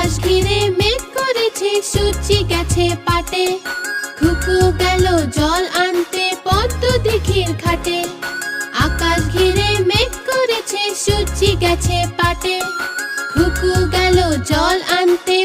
আকাশ ঘিরে মেঘ করেছে, সূর্যি গেছে পাটে। খুকু গেল জল আনতে পদ্ম দিঘির ঘাটে। আকাশ ঘিরে মেঘ করেছে, সূর্যি গেছে পাটে। খুকু গেল জল আনতে